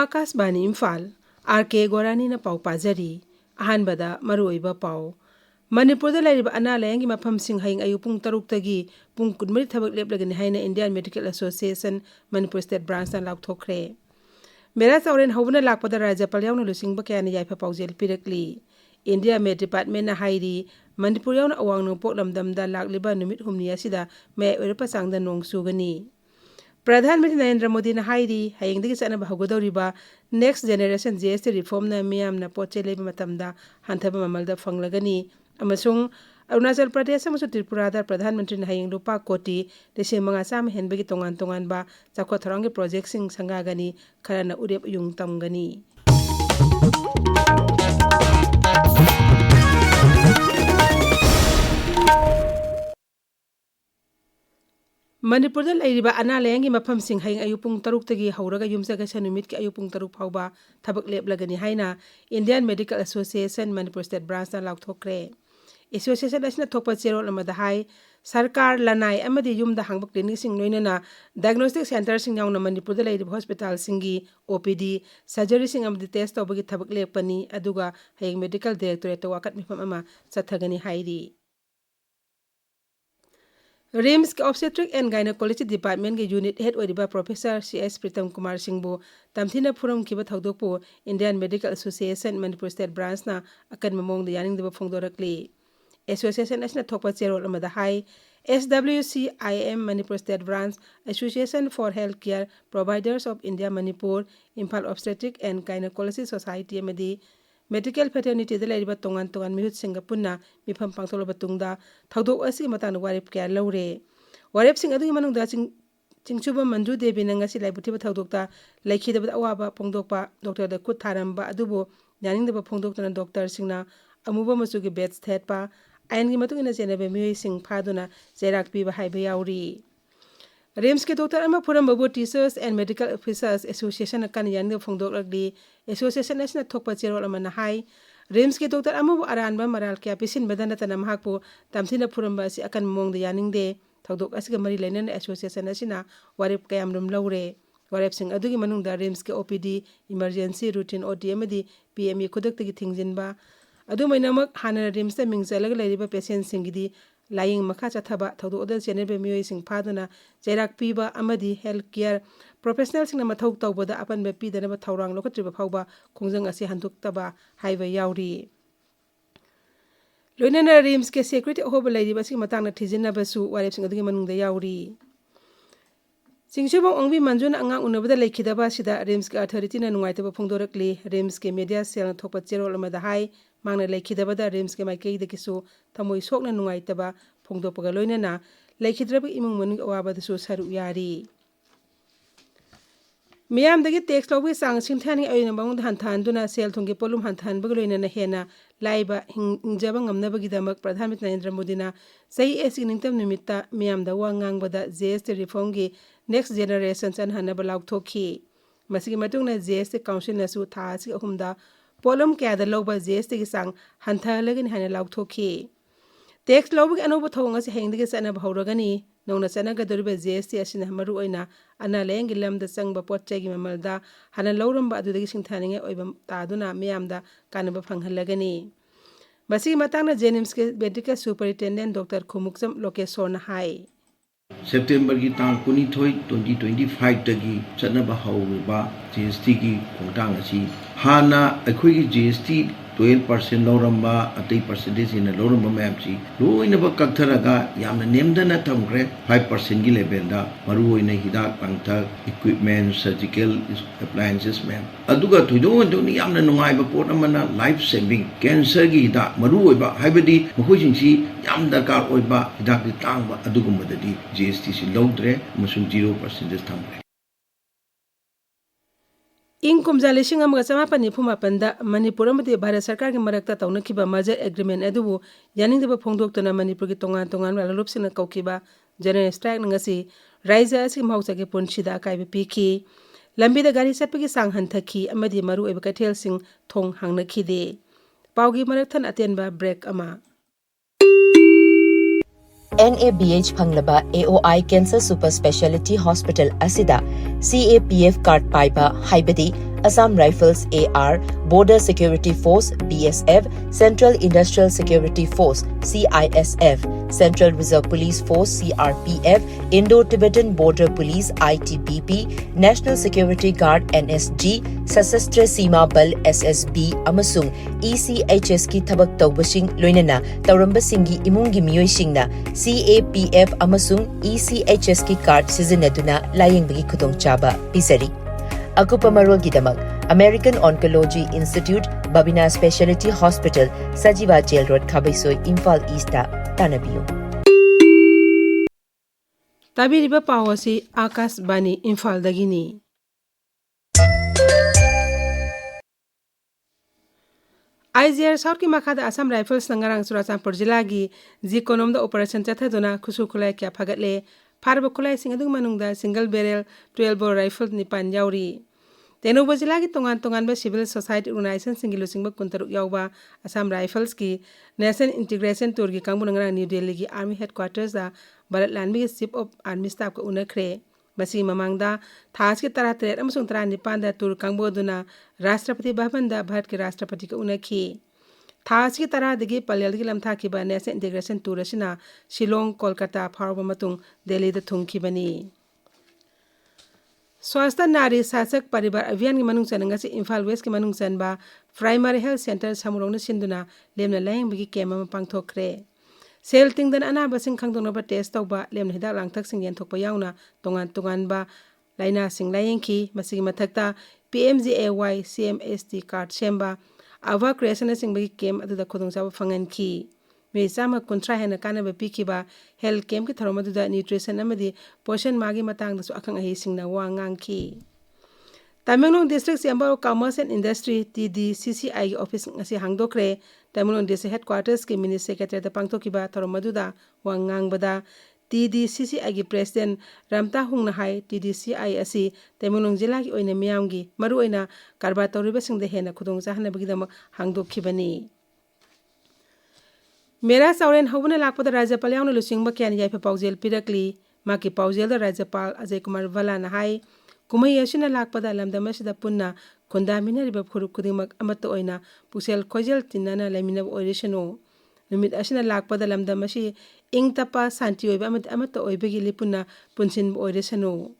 Akashbani Imphal R.K.Gorani na pau pazari ahanbada maruiba pau Manipur da lairiba ana layangi mafamsing haying ayu pung taruktagi pung kunmari thabak leplagani haina Indian Medical Association Manipur State Branch na laukthokre Mera sauren hawna lakpada Rajapal yauna lusingba kayani yaifa paujel pirakli India Med Department na hairi Manipur yauna awang nung poklamdamda lakliba numit humni asida may oirapa sangda nong sugani Pradhanmantri Narendra Modi na hairi hayengdagi sanaba hawgadawriba next generation GST reform na miyamna poche leba matamda hanthaba mamalda fanglagani amasung Arunachal Pradesh amasung Tripura da Pradhanmantri na hayeng lupa koti desing mga sama henbagi tongan-tongan ba chakwa tharangi project sing sangagani karana urep yung tamgani Manipur da lairiba ana layangi mafamsing hayeng ayupung taruktagi hauraga yumsaga sanumit ki ayupung taruk phauba thabak leplagani haina Indian Medical Association Manipur State Branch na laukthokre Association asna thokpa cherol amada hai sarkar lanai amadi yumda hangbak clinic sing noinana diagnostic center sing yauna Manipur da lairiba hospital singi OPD surgery sing amadi test tawbagi thabak lepani aduga hayeng medical directorate wakat mifam ama chathagani hairi RIMS के Obstetric and Gynecology Department के Unit Head ओरिबा Professor C.S. Pritam Kumar Singhbu tamthina phuram kiba thaudokpu Indian Medical Association Manipur State Branch na akan mamong da yaning deba phongdorakli Association asna thokpa cherol amada hai SWCIM Manipur State Branch Association for Healthcare Providers of India Manipur Imphal Obstetric and Gynecology Society amadi Medical Fraternity da lairiba tongan-tongan mihut Singapurna mifam pangthola batungda thaudok asi matang warip kya laure warip sing adu manungda chingchuba Manju Devi nangasi laibuthiba thaudokta laikhidaba awaba phongdokpa doctor da khut tharamba adubo yaningdaba phongdoktana doctor singna amuba machugi batch thetpa aingi matungina jenebe mihoi sing phaduna jerak piba haiba yauri RIMS के doctor अमा फुरम बबो teachers and medical officers association अकन यानी फोंगदोक लगली association असना थोकपा चेरोल अमना high RIMS के doctor अमा अरानबा मराल के पिसिन बदन तना महकपो तमसिना फुरम बसी अकन मोंग यानिंग दे थौदोक असगा मरी लेनन एसोसिएशन असना वारेप कयाम रुम लौरे वारेप सिंग अदुगी मनुंगदा RIMS के OPD emergency routine OT अमदी PME खुदक्तगी थिंगजिनबा अदु मैनामक हाना RIMS ता मिंगजलग लेरिबा पेशेंट सिंगिदी लाइंग मखा चथबा थौदो ओदल चेनेबे मियोय सिंग फादुना जेराक पीबा अमदी हेल्थ केयर प्रोफेशनल सिंग मथौ तौबदा अपन बे पीदनबा थौरांग लोकत्रिबा फावबा खोंजंग असे हंदुक्तबा हाइबा याउरी लोइनना RIMS के सेक्रेटरी होबा लेरिबा सिंग मतांगना थिजिनबसु वारेप सिंग अदुगी मनुंगदा याउरी सिंगसुबा ओंबी मंजुना अंगांग उनबदा लेखिदबा सिदा RIMS के अथॉरिटी ना नुंगाइतबा फोंदोरकली RIMS के मीडिया सेल थोकपा चेरोल अमदा हाई मांगना लेखिदबदा RIMS के माइकेइदकिसु थमोइ सोकना नुंगाइतबा फोंदोपगा लोइनना लेखिद्रबा इमुंग मनुंग अवाबदसु सरु यारी मियामदगी टैक्स लौबी सांग सिंथानी अयना बांग हंथानदुना सेल थोंगे पोलुम हंथानबग लोइनना हेना Laiba हिंजबा ngamnabagidamak Pradhanmantri Narendra Modi na sahi esi ningtam numitta miyamda wa ngangbada GST reform gi next generation chan hanaba laukthokhi masigi matungna GST council nasu tha asi ahumda polum kyada lawba GST gi sang hanthalagin hana laukthokhi tax lawbig anoba thonga se hengdigi sana bhauragani nongna chanaga doriba GST asina maru oina ana lengi lamda changba potchagi mamalda hana lawramba adudagi singthaninge oiba taduna miyamda kanaba phanghalagani basi matangna JNIMS ke medical superintendent Dr. Khumuksam Lokeshwarna hai September की तांग 2025 तगी चनबा हौबा GST की खोंटांग अछि हाना अखोई GST 12% लौरंबा अतै percentage in लौरंबा मैमची लोइनबा कक्थरगा यामना नेमदना थमग्रे 5% की level दा मरु ओइना हिदाक पंथा इक्विपमेंट सर्जिकल अप्लायंसेस मैम अदुगा थुइदोंदोनि यामना नुंगाइबा पोट अमना लाइफ सेविंग कैंसर की हिदाक मरु ओइबा हाइबदी मखोइसिंसी याम दरकार ओइबा हिदाक दि तांगबा अदुगुमददि GST si logdre musung 0% thamre ing kumja lising amaga chamapani phumapanda Manipur amadi Bharat Sarkar ki marakta taunakhiba merger agreement adubu yaningdeba phongdoktona Manipur ki tongan lalopsina kaukiba general strike ngasi raija asi maucha ke punchida kaibe piki lambida gari satpagi sang hanthaki amadi maru eba kathel sing thong hangnakhi de paugi marathan atenba break ama NABH Phanglaba AOI Cancer Super Speciality Hospital Asida CAPF card paiba haibadi Assam Rifles AR, Border Security Force BSF, Central Industrial Security Force CISF, Central Reserve Police Force CRPF, Indo-Tibetan Border Police ITBP, National Security Guard NSG, Sasastra Sima Bal SSB amasung ECHS ki thabak tawbasing loinana tawrambasinggi imungi miyoisingna CAPF amasung ECHS ki card sizinaduna layingbagi khudongchaba pisari. Akupa marolgidamak American Oncology Institute, Babina Specialty Hospital, Sajiva Jail Road, Khabaisoi, Imphal East Tanabiyo. Tabiriba pawasi Akas Bani Imphal Dagini. IGR South ki makada Assam Rifles nangarang Churachandpur jila gi Jikonom da operation chathaduna khusu khulai kya phagatle farba khulai singadung manungda single barrel 12 bore rifle nipan yauri. Tenuba jila gi tongan ba civil society organization singilu singba kuntaruk yauba Assam Rifles ki Nation Integration Tour gi kangbu nangarang New Delhi gi Army Headquarters da Bharat Land bi Chief of Army Staff ko unakre. Basi mamangda thas ki tara tret amasung tara nipan da tour kangbu duna Rashtrapati Bhavan da Bharat ki Rashtrapati ko unakhi. Thas ki tara digi palyal gi lamtha ki ba Nation Integration Tour asina Shillong Kolkata phawba matung Delhi da thungki bani. Swasthya Nari Sasak Paribar Abhiyan ki manung chananga si Imphal West ki manung chanba Primary Health Center samurong na sinduna lemna layang bigi kema mapangthokre. Sel tingdan anaba sing khangdong ba test tawba lemna hidak langthak sing yenthokpa yauna tongan ba laina sing layengki masigi mathakta PMJAY CMST card semba ava creation sing bagi kem aduda khodongchaba phanganki. Me sama kontra hena kanaba pikiba health camp ki tharoma duda nutrition amadi portion magi matang dasu akhang ahi singna wa ngangki. Tamenglong District Chamber of Commerce and Industry TDCCI office ngasi hangdokre Tamenglong District Headquarters ki Mini Secretary da pangthokiba tharoma duda wa ngangbada TDCCI gi President Ramta Hungna hai TDCI asi Tamenglong jila gi oina miyamgi maru oina karba tawriba singda hena khudong jahna bigidam hangdokhibani. Mera sauren hobuna lakpada Rajyapal yauna lusingba kyan yaifa paujel pirakli maki paujel da Rajyapal Ajay Kumar Vala na hai kumai asina lakpada lamdamasida punna kondamina riba phuruk khudingmak amatta oina pusel khojel tinana laminab oiresano numit asina lakpada lamdamasi ingtapa santi oiba amatta oibagi lipunna punsin oiresano.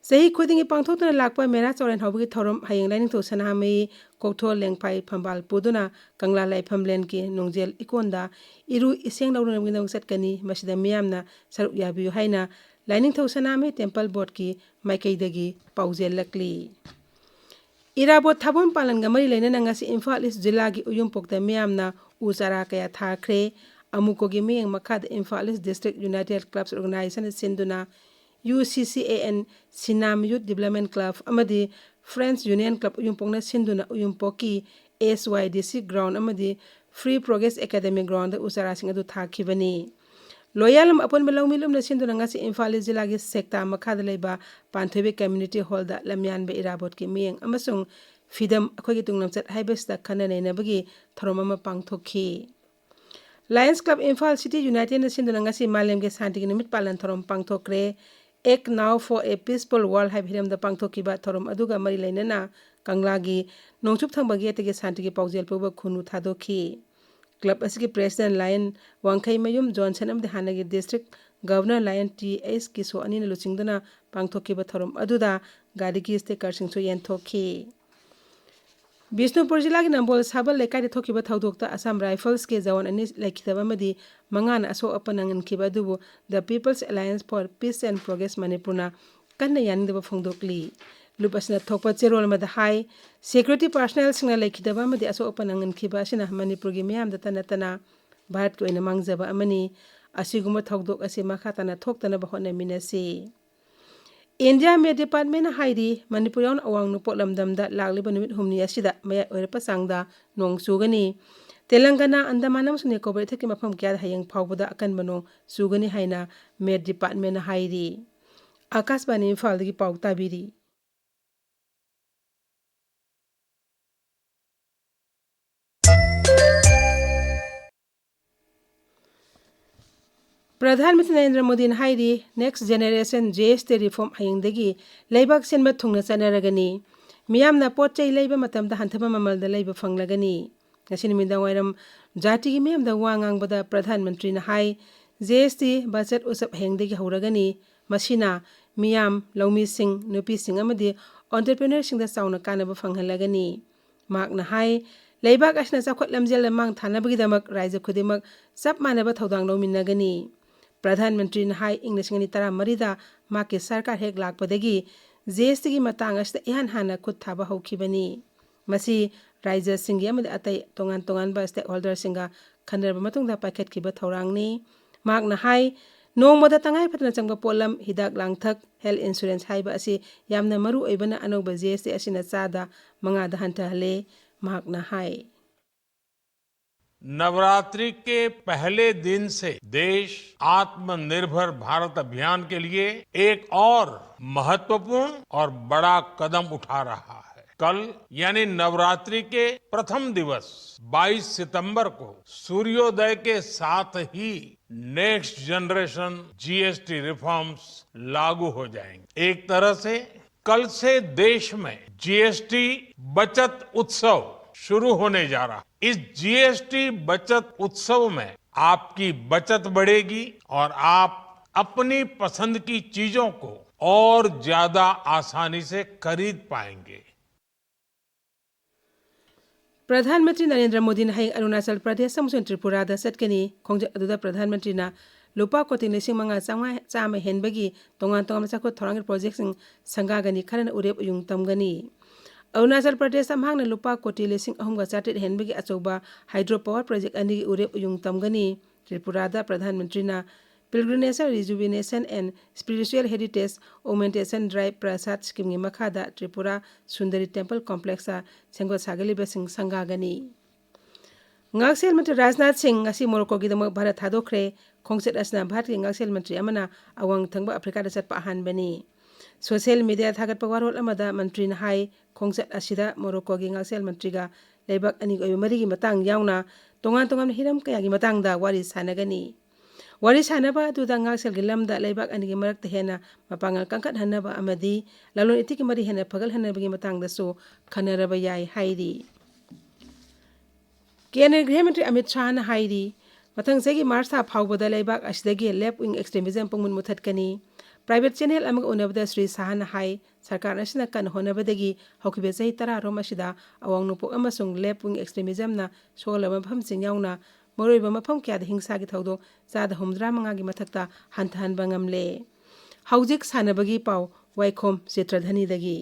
Sahi khudingi pangthokna lakpa mera sauren hobagi thorom hayeng laning to sanahami kokthol lengpai phambal puduna kangla laifam len ki nongjel ikonda iru iseng lauruna ngidang satkani masida miyamna saruk yabiyu haina lining tho sanami temple board ki maikaidagi paujel lakli. Irabot thabon palan gamari lainana ngasi Imphal East jila gi uyumpokta miyamna usara kaya thakre amukogi miyeng makhad Imphal East District United Clubs Organization sinduna UCCAN Sinam Youth Development Club amadi Friends Union Club uyumpokna sinduna uyumpoki SYDC ground amadi Free Progress Academy ground usara sing adu thakibani. Loyalam upon Melomilum na sinduna ngasi Imphal jila gi sekta makhad leba Panthobe Community Hall da lamyan be irabot ki miyeng amasung fidam akhoi tungnamchat haibesta khanane nabagi tharomama pangthokhi. Lions Club Imphal City United na sinduna ngasi malem ge santi nimit palan thorom pangthokre Act Now for a Peaceful World hai hiram da pangthokiba thorom aduga mari lainana kanglagi nongchup thangbagi atege santi ge paujel puba khunu thadokhi. Club asigi President Lion Wangkai Mayum Johnson amde hanagi District Governor Lion T.S. Kiso anina luchingdana pangthokiba thorom aduda gadigi sticker singso yenthokhi. Bishnupur jila gi Nambol Sabal lekai de thokiba thaudokta Assam Rifles ke jawan ani laikhitaba madi mangan aso apanangan kiba dubu the People's Alliance for Peace and Progress Manipurna kanna yanindaba phongdokli. Lupasna thokpa cherol mada hai security personnel singna laikhitaba madi aso apanangan kiba asina Manipur gi miyam datana tana Bharat ko ina mangjaba amani asiguma thaudok ase makhatana thoktana bahona minasi. India Med Department haidi Manipur yaun awang nupot lamdamda lagliba numit humni asida maya oirapa sangda nong sugani. Telangana Andamanam sune kobar ithaki mafam kya hayang phawbada akan bano sugani haina Med Department haidi. Akashbani Imphal dagi paw tabiri. Pradhanmantri Narendra Modi haidi Next Generation GST Reform hayangdagi laibak senba thungna chanaragani मियामना पोट चै लेबा मतमदा हंथबा ममलदा लेबा फंगलगनी ngasi nimidang wairam jati gi memda wangang bada pradhan mantri na hai GST budget usap hengde gi horagani masina miyam laumi sing nupi sing amadi entrepreneur sing da sauna kana ba fanghalagani mak na hai leibak asna chakhot lamjel mang thana bagi damak raija khudimak sap mana ba thodang lominagani pradhan mantri na hai inglisingani tara marida make sarkar hek lakpadagi GST gi matang asda ihan hana khut thaba hokibani masi raija singi amadi atai tongan tongan ba stakeholder singa khanar ba matungda paket ki ba thorangni mak na hai nongmoda tangai phatna changba polam hidak langthak health insurance hai ba asi yamna maru oibana anoba GST asina chada manga da hanta hale mak na hai Navratri के पहले दिन से देश आत्मनिर्भर भारत अभियान के लिए एक और महत्वपूर्ण और बड़ा कदम उठा रहा है कल यानी नवरात्रि के प्रथम दिवस 22 सितंबर को सूर्योदय के साथ ही नेक्स्ट जनरेशन जीएसटी रिफॉर्म्स लागू हो जाएंगे एक तरह से कल से देश में जीएसटी बचत उत्सव शुरू होने जा रहा इस जीएसटी बचत उत्सव में आपकी बचत बढ़ेगी और आप अपनी पसंद की चीजों को और ज्यादा आसानी से खरीद पाएंगे प्रधानमंत्री नरेंद्र मोदी ने अरुणाचल प्रदेश अमसुंग त्रिपुरा दा चटकनी खोंगजत अदुदा प्रधानमंत्री ना लुपा कोटी लिसिंग मंगा चामा हेनबगी तोंगान तोंगान चाखो थोरांग प्रोजेक्ट सिंग संगागनी खरन उरेप उयुंग तमगनी अरुणाचल प्रदेश अमहांगना लुपा कोटी लिसिंग अहुमगा चाटिट हेनबगी अचौबा हाइड्रो पावर प्रोजेक्ट अनि उरेप उयुंग तमगनी त्रिपुरा दा प्रधानमंत्री ना pilgrimage rejuvenation and spiritual heritage augmentation drive Prasad scheme की मखादा त्रिपुरा सुंदरी टेम्पल कॉम्प्लेक्स सेंगो सागलिबा सिंग संगागनी ngaksil मंत्री राजनाथ सिंह ngasi मोरक्को की दमक भारत थादोखरे खोंगसेट असना भारत की ngaksil मंत्री अमना अवंग थंगबा अफ्रीका दा चटपा अहानबनी सोशल मीडिया थागत पवारोल अमदा मंत्री ना हाई खोंगसेट असिदा मोरक्को की ngaksil मंत्री गा लेबक अनि ओय मरी की मतंग यावना तोंगान तोंगान हिरम कया की मतंग दा वारी सानगनी वारी सानबा दुदा ngaksil की लमदा लेबक अनि की मरक हेना मपांगल कंकट हनबा अमदी लालोन इति की मरी हेना पगल हनबगी मतंग दसो खनरबा याय हाइरी केंद्रीय गृह मंत्री अमित शाह ने हाइरी मथंग सेगी मार्च था फाउबदा लेबाक असिदगी लेफ्ट विंग एक्सट्रीमिज्म पुंगमुन मुथतकनी प्राइवेट चैनल अमग उनबदा श्री शाह ने हाई सरकार असना कन होनबदगी हौकिबे सही तरा रोम असिदा अवंग नुपुक अमसुंग लेफ्ट विंग एक्सट्रीमिज्म ना सोलम मफम सिंग यावना मरोइबा मफम क्याद हिंसा की थौदो चाद हुमद्रा मंगा की मथक्ता हंथहन बंगमले हौजिक सानबगी पाव वाइखोम चित्रधनी दगी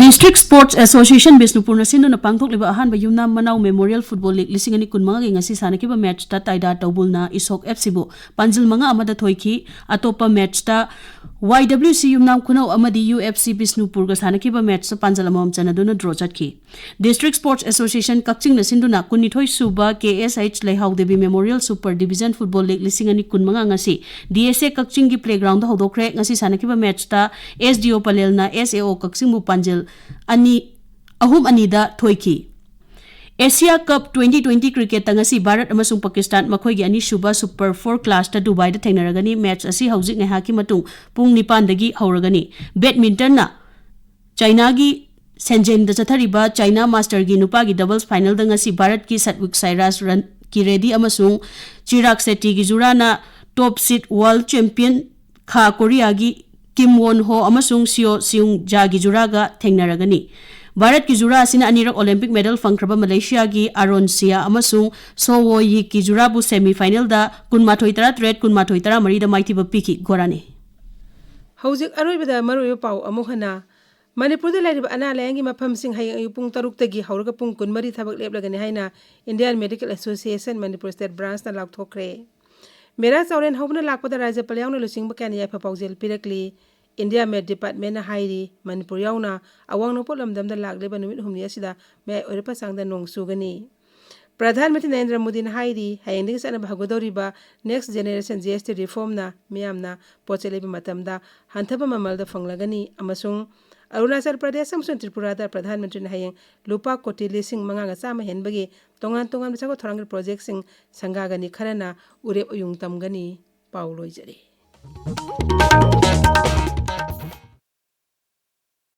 District Sports Association Bisnupur na sino na pangthokliba ahanba yumna Manaw Memorial Football League lising ani kun mga ngasi sanakiba match ta taida tawbul na isok FC bu panjil mga amada thoiki atopa match ta YWC yumnam kunau amadi UFC Bisnupur ga sanakiba match ta panjal amam chanaduna draw chatki District Sports Association kakching na sinduna kunithoi suba KSH Leihau Devi Memorial Super Division Football League lising ani kun mga ngasi DSA kakching gi playground da hodokre ngasi sanakiba match ta SDO Palel na SAO kakching bu panjil ani ahum anida thoiki Asia Cup 2020 cricket tangasi Bharat amasung Pakistan makhoi gi ani shuba super 4 class ta Dubai da thengnaragani match asi hauzik ngai haki matung pung 9 dagi hauragani badminton na China gi Shenzhen da chathariba China Master gi nupa gi doubles final da ngasi Bharat ki Satwik Sairaj Ran ki Reddy amasung Chirag Shetty gi jurana top seed world champion Kha Korea gi Kim Won Ho amasung Seo Seung Ja gi juraga thengnaragani Bharat ki jura asina anirak Olympic medal fangkraba Malaysia gi Aron Sia amasung So Wo Yi ki jurabu semi final da kunmathoi tara threat kunmathoi tara mari da maithiba piki Gorani हौजिक अरोइबदा मरोइबा पाव अमुहना मणिपुर दा लाइरिबा अना लायंगी मफम सिंग हायंग अयु पुंग तरुक तगी हौरगा पुंग कुनमरी थबक लेबलगने हाइना Indian medical association Manipur state branch ना लाउथोखरे मेरा चौरेन हौबना लाकपदा राज्यपाल यावना लुसिंगबा क्यान याफा पाउजेल पिरकली इंडिया मेड डिपार्टमेंट ना हाइरी मणिपुर यावना अवांग नोपो लमदमदा लागलेबा नुमित हुमनी असिदा मे ओरेपा सांगदा नोंग सुगनी प्रधानमंत्री नरेंद्र मोदी ने हाइरी हायंगी सना भागोदौरिबा नेक्स्ट जनरेशन जीएसटी रिफॉर्म ना मियामना पोचेलेबा मतमदा हंथबा ममलदा फंगलगनी अमसुंग अरुणाचल प्रदेश अमसुंग त्रिपुरा दा प्रधानमंत्री ने हायंग लुपा कोटी लिसिंग मंगा चामा हेनबगी तोंगान तोंगान बसाको थोरांग प्रोजेक्ट सिंग संगागनी खरना उरेप उयुंग तमगनी पाउलोइजरी